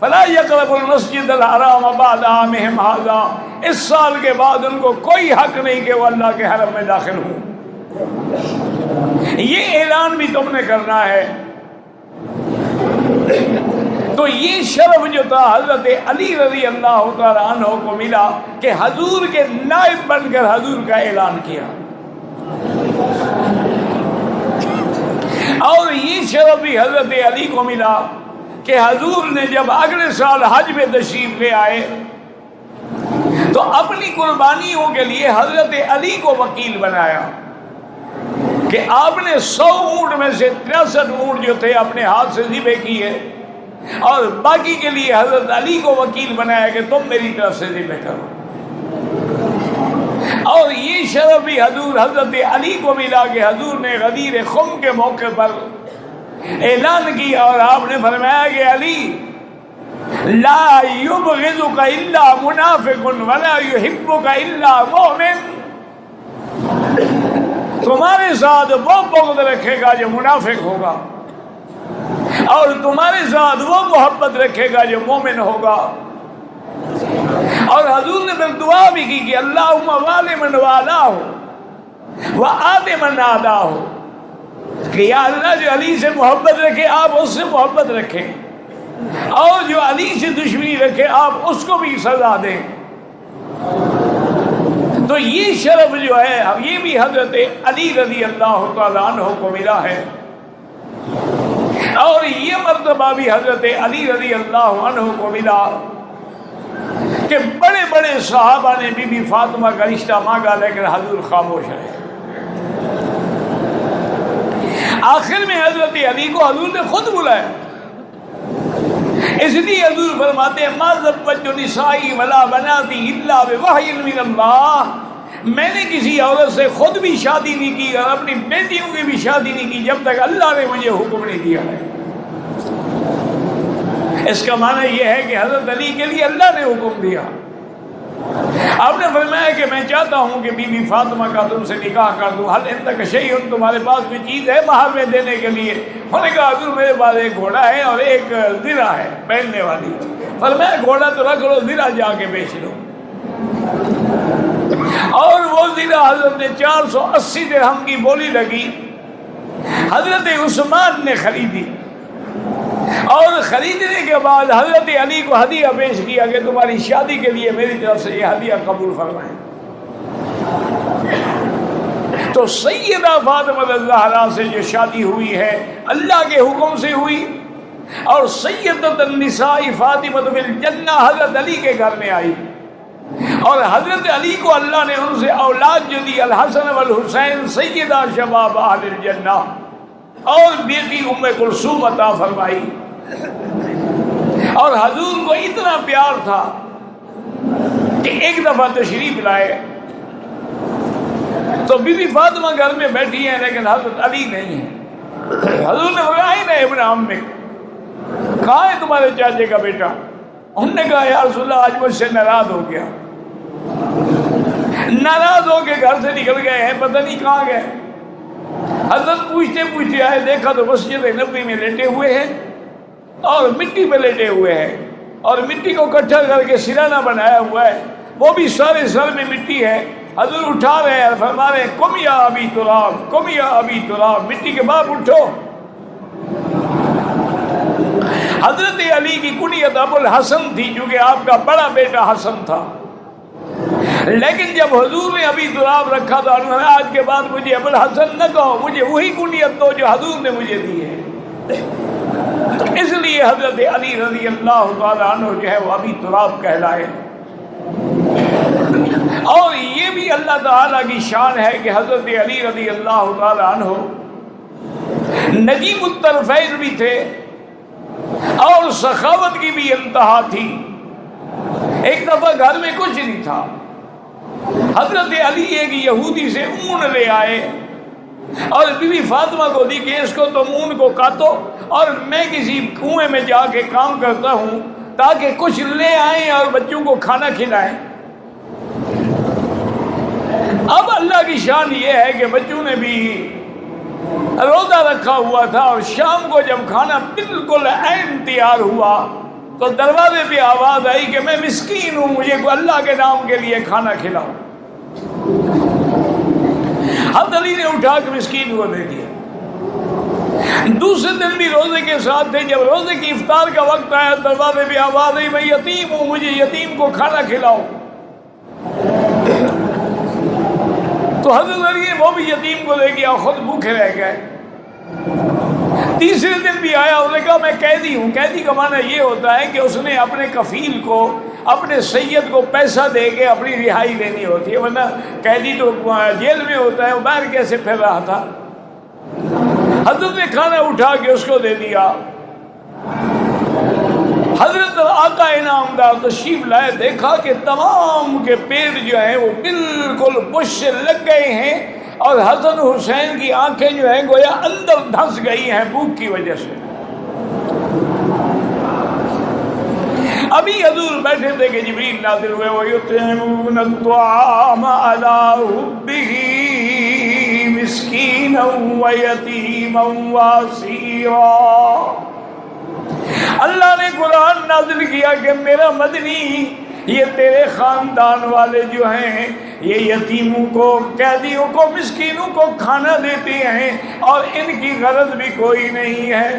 فلا یقربوا المسجد الحرام بعد عامہم ھذا، اس سال کے بعد ان کو کوئی حق نہیں کہ وہ اللہ کے حرم میں داخل ہوں۔ یہ اعلان بھی تم نے کرنا ہے۔ تو یہ شرف جو تھا حضرت علی رضی اللہ تعالیٰ عنہ کو ملا کہ حضور کے نائب بن کر حضور کا اعلان کیا، اور یہ شرف بھی حضرت علی کو ملا کہ حضور نے جب اگلے سال حج میں تشریف لے آئے تو اپنی قربانیوں کے لیے حضرت علی کو وکیل بنایا کہ آپ نے 100 اونٹ میں سے 63 اونٹ جو تھے اپنے ہاتھ سے ذبح کیے، اور باقی کے لیے حضرت علی کو وکیل بنایا کہ تم میری طرف سے ذبح کرو۔ اور یہ شرف بھی حضرت علی کو ملا کہ حضور نے غدیر خم کے موقع پر اعلان کیا، اور آپ نے فرمایا کہ علی لا یبغضک الا منافق ولا یحبک الا مؤمن، تمہارے ساتھ وہ بغض رکھے گا جو منافق ہوگا، اور تمہارے ساتھ وہ محبت رکھے گا جو مومن ہوگا۔ اور حضور نے پھر دعا بھی کی کہ اللہم والی من والاہ وآل من عاداہ، کہ یا اللہ جو علی سے محبت رکھے آپ اس سے محبت رکھیں، اور جو علی سے دشمنی رکھے آپ اس کو بھی سزا دیں۔ تو یہ شرف جو ہے یہ بھی حضرت علی رضی اللہ تعالیٰ عنہ کو ملا ہے، اور یہ مرتبہ بھی حضرت علی رضی اللہ عنہ کو ملا کہ بڑے بڑے صحابہ نے بی بی فاطمہ کا رشتہ مانگا لیکن حضور خاموش رہے۔ آخر میں حضرت علی کو حضور نے خود بلایا، اس لیے حضور فرماتے ہیں ما زوجت نسائی ولا بناتی الا بوحی من اللہ، میں نے کسی عورت سے خود بھی شادی نہیں کی اور اپنی بیٹیوں کی بھی شادی نہیں کی جب تک اللہ نے مجھے حکم نہیں دیا ہے۔ اس کا معنی یہ ہے کہ حضرت علی کے لیے اللہ نے حکم دیا۔ آپ نے فرمایا کہ میں چاہتا ہوں کہ بی بی فاطمہ کا تم سے نکاح کر دوں، حل عندک شیء، تمہارے پاس بھی چیز ہے مہر میں دینے کے لیے؟ انہوں نے کہا حضور میرے پاس ایک گھوڑا ہے اور ایک زرہ ہے پہننے والی۔ فرمایا گھوڑا تو رکھ لو، زرہ جا کے بیچ لو۔ اور وہ زرہ حضرت نے 480 درہم کی بولی لگی، حضرت عثمان نے خریدی، اور خریدنے کے بعد حضرت علی کو ہدیہ پیش کیا کہ تمہاری شادی کے لیے میری طرف سے یہ ہدیہ قبول فرمائیں۔ تو سیدہ فاطمہ الزہرا سے جو شادی ہوئی ہے اللہ کے حکم سے ہوئی، اور سیدۃ النساء فاطمہ بالجنہ حضرت علی کے گھر میں آئی، اور حضرت علی کو اللہ نے ان سے اولاد جو دی الحسن والحسین سیدہ شباب اہل الجنہ، اور بیٹی ام کلثوم عطا فرمائی۔ اور حضور کو اتنا پیار تھا کہ ایک دفعہ تشریف لائے تو بی بی فاطمہ گھر میں بیٹھی ہیں لیکن حضرت علی نہیں ہے۔ حضور نے فرمایا این ابن عمک، کہاں ہے تمہارے چاچے کا بیٹا؟ انہوں نے کہا یا رسول اللہ آج مجھ سے ناراض ہو گیا، ناراض ہو کے گھر سے نکل گئے ہیں، پتہ نہیں کہاں گئے۔ حضرت پوچھتے پوچھتے آئے، دیکھا تو مسجد نبوی میں لیٹے ہوئے ہیں اور مٹی پہ لیٹے ہوئے ہیں، اور مٹی کو اکٹھا کر کے سرانہ بنایا ہوا ہے، وہ بھی سارے سر میں مٹی ہے۔ حضور اٹھا رہے ہیں، فرما رہے ہیں قم یا ابی تراب، قم یا ابی تراب، مٹی کے باپ اٹھو۔ حضرت علی کی کنیت ابو الحسن تھی کیونکہ آپ کا بڑا بیٹا حسن تھا، لیکن جب حضور نے ابی تراب رکھا تو انہوں نے آج کے بعد مجھے ابو الحسن نہ کہو، مجھے وہی کنیت دو جو حضور نے مجھے دی ہے۔ اس لیے حضرت علی رضی اللہ تعالیٰ عنہ جو ہے وہ ابی تراب کہلائے۔ اور یہ بھی اللہ تعالیٰ کی شان ہے کہ حضرت علی رضی اللہ تعالیٰ عنہ نجیب الطرفین بھی تھے اور سخاوت کی بھی انتہا تھی۔ ایک دفعہ گھر میں کچھ نہیں تھا، حضرت علی ایک یہودی سے اون لے آئے اور بی بی فاطمہ کو دی کہ اس کو تم اون کو کاٹو اور میں کسی کنویں میں جا کے کام کرتا ہوں تاکہ کچھ لے آئیں اور بچوں کو کھانا کھلائیں۔ اب اللہ کی شان یہ ہے کہ بچوں نے بھی روزہ رکھا ہوا تھا، اور شام کو جب کھانا بالکل عین تیار ہوا تو دروازے پہ آواز آئی کہ میں مسکین ہوں، مجھے اللہ کے نام کے لیے کھانا کھلاؤ۔ حضرت علی نے اٹھا کے مسکین کو دے دیا۔ دوسرے دن بھی روزے کے ساتھ تھے، جب روزے کی افطار کا وقت آیا دروازے پہ آواز آئی میں یتیم ہوں، مجھے یتیم کو کھانا کھلاؤ۔ تو حضرت علی نے وہ بھی یتیم کو دے دیا، خود بھوکے رہ گئے۔ تیسرے دن بھی آیا، اس نے کہا میں قیدی ہوں۔ قیدی کا معنی یہ ہوتا ہے کہ اس نے اپنے کفیل کو، اپنے سید کو پیسہ دے کے اپنی رہائی لینی ہوتی ہے، ورنہ قیدی تو جیل میں ہوتا ہے، وہ باہر کیسے پھر رہا تھا۔ حضرت نے کھانا اٹھا کے اس کو دے دیا۔ حضرت آقا انعامدار تشریف لائے، دیکھا کہ تمام کے پیٹ جو ہیں وہ بالکل بش سے لگ گئے ہیں، اور حسن حسین کی آنکھیں جو ہیں گویا اندر دھنس گئی ہیں بھوک کی وجہ سے۔ ابھی حضور بیٹھے تھے کہ جبریل نازل ہوئے، وَيُطْعِمُونَ الطَّعَامَ عَلَىٰ حُبِّهِ مِسْكِينًا وَيَتِيمًا وَأَسِيرًا۔ اللہ نے قرآن نازل کیا کہ میرا مدنی، یہ تیرے خاندان والے جو ہیں یہ یتیموں کو، قیدیوں کو، مسکینوں کو کھانا دیتے ہیں، اور ان کی غرض بھی کوئی نہیں ہے،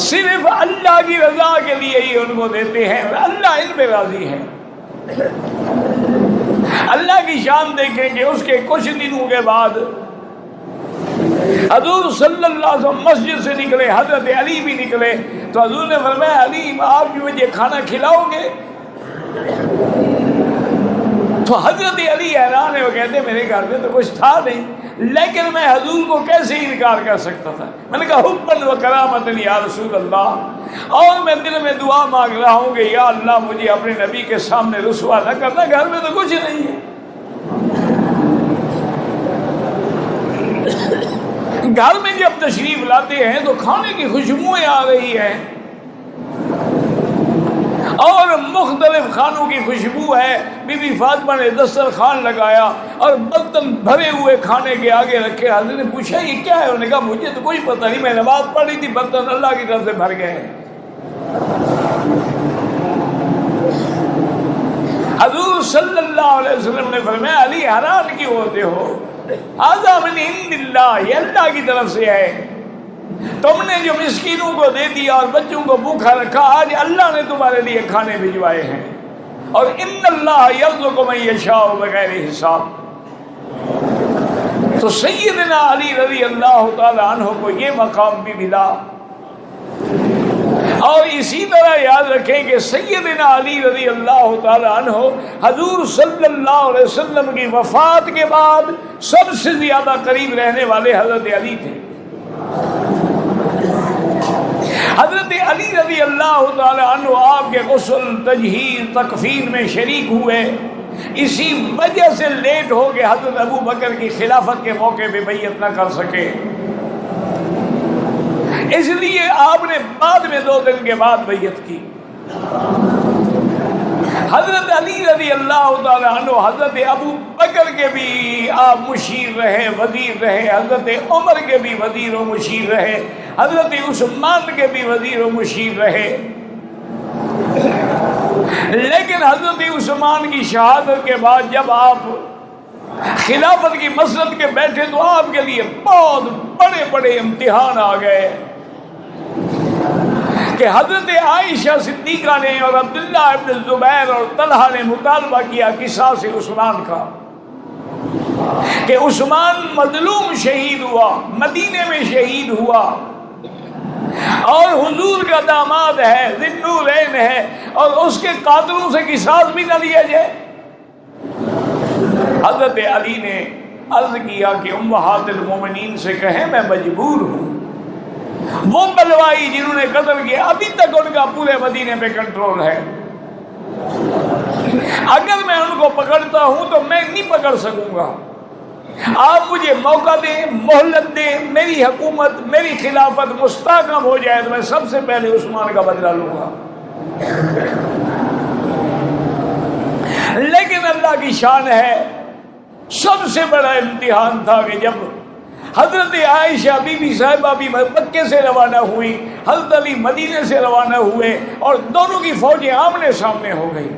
صرف اللہ کی رضا کے لیے ہی ان کو دیتے ہیں، اللہ ان پہ راضی ہے۔ اللہ کی شان دیکھیں کہ اس کے کچھ دنوں کے بعد حضور صلی اللہ علیہ وسلم مسجد سے نکلے، حضرت علی بھی نکلے، تو حضور نے فرمایا علی آپ بھی مجھے کھانا کھلاؤ گے؟ تو حضرت علی حیران ہے، وہ کہتے میرے گھر میں تو کچھ تھا نہیں، لیکن میں حضور کو کیسے انکار کر سکتا تھا۔ میں نے کہا حباً و کرامتاً یا رسول اللہ، اور میں دل میں دعا مانگ رہا ہوں کہ یا اللہ مجھے اپنے نبی کے سامنے رسوا نہ کرنا، گھر میں تو کچھ نہیں ہے۔ گھر میں جب تشریف لاتے ہیں تو کھانے کی خوشبوئیں آ رہی ہیں، اور مختلف کھانوں کی خوشبو ہے۔ بی بی فاطمہ نے دسترخوان لگایا اور برتن بھرے ہوئے کھانے کے آگے رکھے۔ حضرت نے پوچھا یہ کیا ہے؟ انہوں نے کہا مجھے تو کوئی پتہ نہیں، میں نماز پڑھ رہی تھی، برتن اللہ کی طرف سے بھر گئے ہیں۔ حضور صلی اللہ علیہ وسلم نے فرمایا علی حیران کیوں ہوتے ہو؟ ھذا من عند اللہ، یہ اللہ کی طرف سے ہے، تم نے جو مسکینوں کو دے دیا اور بچوں کو بھوکا رکھا، آج اللہ نے تمہارے لیے کھانے بھجوائے ہیں، اور ان اللہ یرزق من یشاء بغیر حساب۔ تو سیدنا علی رضی اللہ تعالی عنہ کو یہ مقام بھی ملا. اور اسی طرح یاد رکھیں کہ سیدنا علی رضی اللہ تعالی عنہ حضور صلی اللہ علیہ وسلم کی وفات کے بعد سب سے زیادہ قریب رہنے والے حضرت علی تھے. حضرت علی رضی اللہ تعالی عنہ آپ کے غسل، تجہیز، تکفین میں شریک ہوئے. اسی وجہ سے لیٹ ہو کہ حضرت ابو بکر کی خلافت کے موقع پہ بیعت نہ کر سکے. اس لیے آپ نے بعد میں 2 دن کے بعد بیعت کی. حضرت علی رضی اللہ تعالی عنہ حضرت ابو بکر کے بھی آپ مشیر رہے، وزیر رہے، حضرت عمر کے بھی وزیر و مشیر رہے، حضرت عثمان کے بھی وزیر و مشیر رہے. لیکن حضرت عثمان کی شہادت کے بعد جب آپ خلافت کی مسند کے بیٹھے تو آپ کے لیے بہت بڑے بڑے امتحان آ گئے کہ حضرت عائشہ صدیقہ نے اور عبداللہ ابن زبیر اور طلحہ نے مطالبہ کیا قصاص عثمان کا کہ عثمان مظلوم شہید ہوا، مدینے میں شہید ہوا، اور حضور کا داماد ہے، ذی النورین ہے، اور اس کے قاتلوں سے قصاص بھی نہ لیا جائے. حضرت علی نے عرض کیا کہ امہات المومنین سے کہیں میں مجبور ہوں. وہ بلوائی جنہوں نے قتل کیا ابھی تک ان کا پورے مدینے پہ کنٹرول ہے. اگر میں ان کو پکڑتا ہوں تو میں نہیں پکڑ سکوں گا. آپ مجھے موقع دیں، مہلت دیں، میری حکومت، میری خلافت مستحکم ہو جائے تو میں سب سے پہلے عثمان کا بدلہ لوں گا. لیکن اللہ کی شان ہے، سب سے بڑا امتحان تھا کہ جب حضرت عائشہ بی بی صاحبہ بھی مکے سے روانہ ہوئی، حضرت علی مدینے سے روانہ ہوئے، اور دونوں کی فوجیں آمنے سامنے ہو گئی.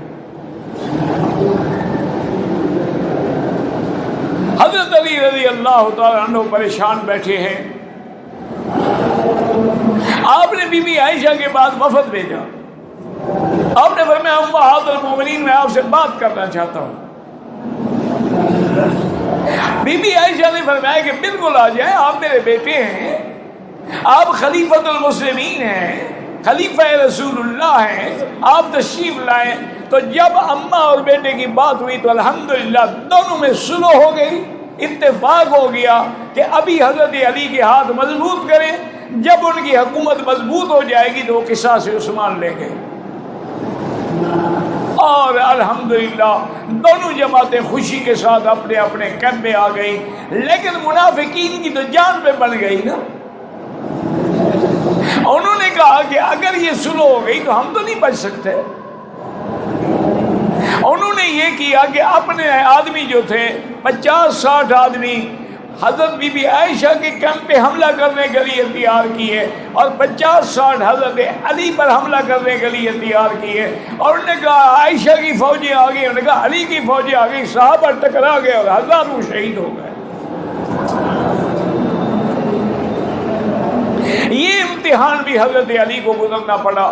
حضرت علی رضی اللہ تعالیٰ عنہ پریشان بیٹھے ہیں. آپ نے بی بی عائشہ کے بعد وفد بھیجا. آپ نے فرمایا امہات المومنین میں آپ سے بات کرنا چاہتا ہوں. بی بی عائشہ نے فرمایا کہ بالکل آ جائیں، آپ میرے بیٹے ہیں، آپ خلیفۃ المسلمین ہیں، خلیفہ رسول اللہ ہیں، آپ تشریف لائیں. تو جب اماں اور بیٹے کی بات ہوئی تو الحمدللہ دونوں میں صلح ہو گئی، اتفاق ہو گیا کہ ابھی حضرت علی کے ہاتھ مضبوط کریں، جب ان کی حکومت مضبوط ہو جائے گی تو وہ قصاص عثمان لیں گے. اور الحمدللہ دونوں جماعتیں خوشی کے ساتھ اپنے اپنے کیمپ میں آ گئی. لیکن منافقین کی تو جان پہ بن گئی نا. انہوں نے کہا کہ اگر یہ صلح ہو گئی تو ہم تو نہیں بچ سکتے. انہوں نے یہ کیا کہ اپنے آدمی جو تھے 50-60 آدمی حضرت بی بی عائشہ کے کیمپ پہ حملہ کرنے کے لیے تیار کیے، اور 50-60 حضرت علی پر حملہ کرنے کے لیے تیار کیے. اور انہوں نے کہا عائشہ کی فوجیں آ گئی، انہوں نے کہا علی کی فوجیں آ گئی، صحابہ ٹکرا گئے اور ہزاروں شہید ہو گئے. یہ امتحان بھی حضرت علی کو گزرنا پڑا.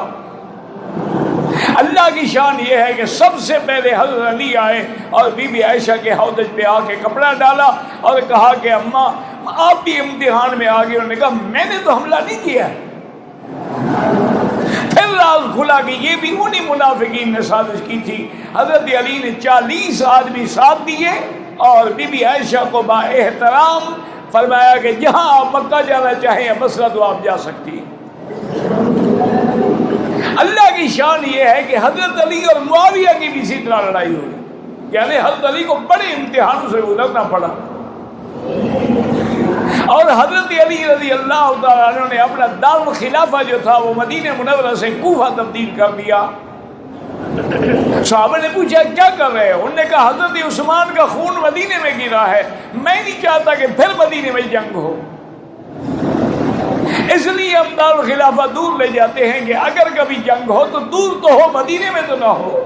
اللہ کی شان یہ ہے کہ سب سے پہلے حضرت علی آئے اور بی بی عائشہ کے حوض پہ آ کے کپڑا ڈالا اور کہا کہ اماں آپ بھی امتحان میں آ گئے. انہوں نے کہا میں نے تو حملہ نہیں کیا. پھر راز کھلا کہ یہ بھی انہی منافقین نے سازش کی تھی. حضرت علی نے 40 آدمی ساتھ دیے اور بی بی عائشہ کو با احترام فرمایا کہ جہاں آپ مکہ جانا چاہیں یا بصرہ تو آپ جا سکتی ہیں. اللہ کی شان یہ ہے کہ حضرت علی اور معاویہ کی بھی اسی طرح لڑائی ہوئی، یعنی حضرت علی کو بڑے امتحانوں سے گزرنا پڑا. اور حضرت علی رضی اللہ تعالیٰ عنہ نے اپنا دارالخلافہ جو تھا وہ مدینہ منورہ سے کوفہ تبدیل کر دیا. صحابہ نے پوچھا کیا کر رہے ہو؟ انہوں نے کہا حضرت عثمان کا خون مدینے میں گرا ہے، میں نہیں چاہتا کہ پھر مدینے میں جنگ ہو، اس لیے ہم دارالخلافہ دور لے جاتے ہیں کہ اگر کبھی جنگ ہو تو دور تو ہو، مدینے میں تو نہ ہو.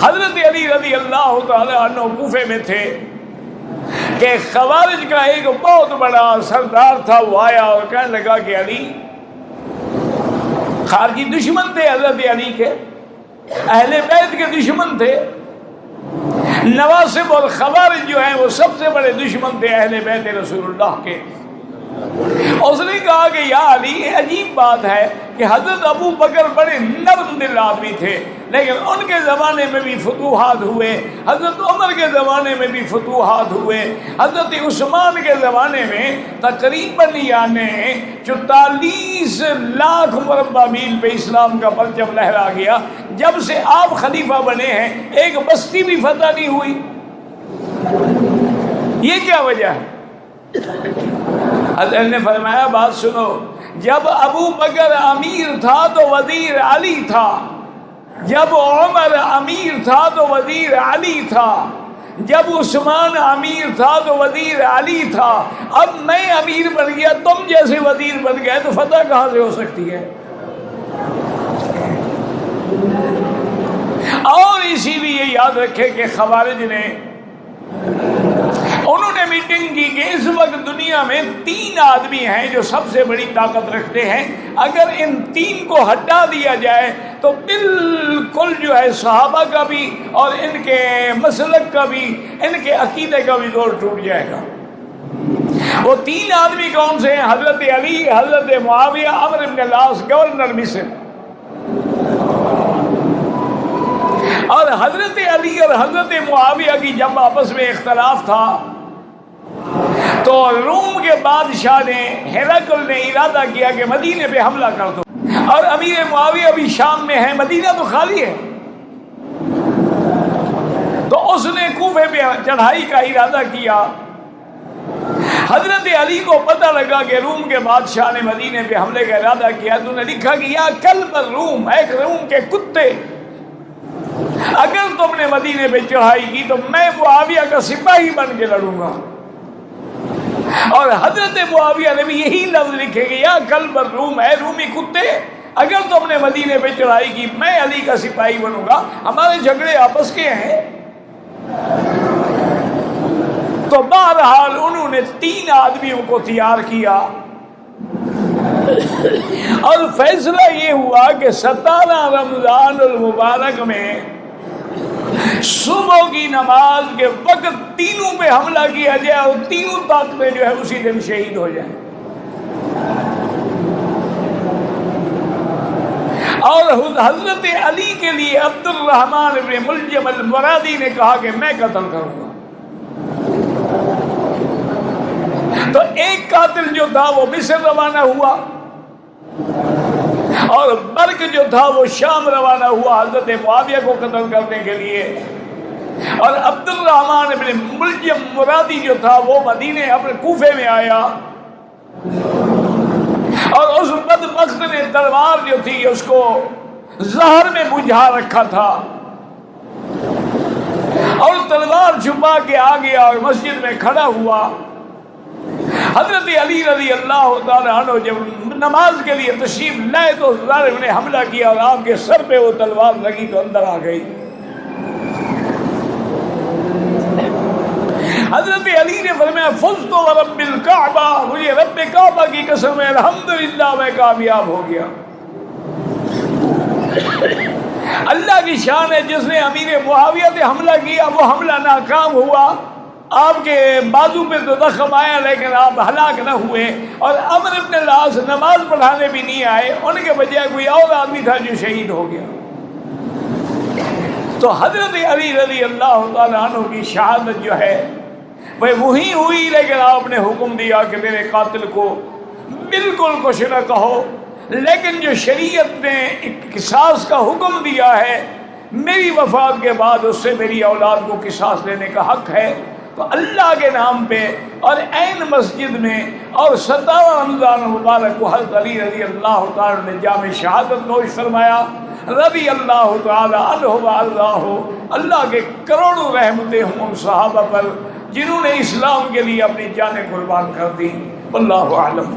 حضرت علی رضی اللہ تعالی عنہ کوفے میں تھے کہ خوارج کا ایک بہت بڑا سردار تھا. وہ آیا اور کہنے لگا کہ علی، خارجی دشمن تھے حضرت علی کے، اہل بیت کے دشمن تھے، نواسب اور خوارج جو ہیں وہ سب سے بڑے دشمن تھے اہل بیت رسول اللہ کے۔ اس نے کہا کہ یا علی، عجیب بات ہے کہ حضرت ابو بکر بڑے نرم دل آدمی تھے، لیکن ان کے زمانے میں بھی فتوحات ہوئے، حضرت عمر کے زمانے میں بھی فتوحات ہوئے، حضرت عثمان کے زمانے میں تقریباً یعنی 44 لاکھ مربع میل پہ اسلام کا پرچم لہرا گیا۔ جب سے آپ خلیفہ بنے ہیں ایک بستی بھی فتح نہیں ہوئی، یہ کیا وجہ ہے؟ حضرت نے فرمایا بات سنو، جب ابو بکر امیر تھا تو وزیر علی تھا، جب عمر امیر تھا تو وزیر علی تھا، جب عثمان امیر تھا تو وزیر علی تھا، اب میں امیر بن گیا، تم جیسے وزیر بن گئے تو فتح کہاں سے ہو سکتی ہے؟ اور اسی لیے یاد رکھے کہ خوارج نے انہوں نے میٹنگ کی کہ اس وقت دنیا میں 3 آدمی ہیں جو سب سے بڑی طاقت رکھتے ہیں، اگر ان 3 کو ہٹا دیا جائے تو بالکل جو ہے صحابہ کا بھی اور ان کے مسلک کا بھی، ان کے عقیدے کا بھی دور ٹوٹ جائے گا۔ وہ 3 آدمی کون سے ہیں؟ حضرت علی، حضرت معاویہ، عمرو بن العاص گورنر مصر۔ اور حضرت علی اور حضرت معاویہ کی جب آپس میں اختلاف تھا تو روم کے بادشاہ نے ہرقل نے ارادہ کیا کہ مدینے پہ حملہ کر دو، اور امیر معاویہ بھی شام میں ہے، مدینہ تو خالی ہے، تو اس نے کوفے پہ چڑھائی کا ارادہ کیا۔ حضرت علی کو پتہ لگا کہ روم کے بادشاہ نے مدینے پہ حملے کا ارادہ کیا، تو نے لکھا کہ یا کلب الروم، ایک روم کے کتے، اگر تم نے مدینے پہ چڑھائی کی تو میں معاویہ کا سپاہی بن کے لڑوں گا۔ اور حضرت معاویہ نے بھی یہی لفظ لکھے کہ یا کلب الروم، اے رومی کتے، اگر تم نے مدینے پہ چڑھائی کی میں علی کا سپاہی بنوں گا، ہمارے جھگڑے آپس کے ہیں۔ تو بہرحال انہوں نے 3 آدمیوں کو تیار کیا اور فیصلہ یہ ہوا کہ 17 رمضان المبارک میں صبح کی نماز کے وقت تینوں پہ حملہ کیا جائے اور تینوں طاقتیں جو ہے اسی دن شہید ہو جائیں۔ اور حضرت علی کے لیے عبد الرحمن بن ملجم المرادی نے کہا کہ میں قتل کروں گا۔ تو ایک قاتل جو تھا وہ مصر روانہ ہوا اور برق جو تھا وہ شام روانہ ہوا حضرت معاویہ کو قتل کرنے کے لیے، اور عبد الرحمن بن ملجم مرادی جو تھا وہ مدینے اپنے کوفے میں آیا، اور اس بدبخت نے تلوار جو تھی اس کو زہر میں بجھا رکھا تھا، اور تلوار چھپا کے آ گیا اور مسجد میں کھڑا ہوا۔ حضرت علی رضی اللہ تعالیٰ عنہ جب نماز کے لیے تشریف لائے تو ظالم نے حملہ کیا اور آپ کے سر پہ وہ تلوار لگی تو اندر آ گئی۔ حضرت علی نے فرمایا فزت ورب الکعبہ، مجھے رب کعبہ کی قسم ہے الحمدللہ میں کامیاب ہو گیا۔ اللہ کی شان ہے، جس نے امیر معاویہ پہ حملہ کیا وہ حملہ ناکام ہوا، آپ کے بازو پہ تو زخم آیا لیکن آپ ہلاک نہ ہوئے، اور عمرو بن العاص نماز پڑھانے بھی نہیں آئے، ان کے بجائے کوئی اور آدمی تھا جو شہید ہو گیا۔ تو حضرت علی رضی اللہ تعالیٰ عنہ کی شہادت جو ہے وہ وہی ہوئی، لیکن آپ نے حکم دیا کہ میرے قاتل کو بالکل کچھ نہ کہو، لیکن جو شریعت نے قصاص کا حکم دیا ہے میری وفات کے بعد اس سے میری اولاد کو قصاص لینے کا حق ہے، تو اللہ کے نام پہ اور عین مسجد میں اور 17 رمضان مبارک کو حضرت علی رضی اللہ تعالیٰ نے جام شہادت نوش فرمایا۔ رضی اللہ تعالیٰ عنہ وارضاہ، اللہ کے کروڑوں رحمتیں ہوں ان صحابہ پر جنہوں نے اسلام کے لیے اپنی جانیں قربان کر دی۔ واللہ اعلم۔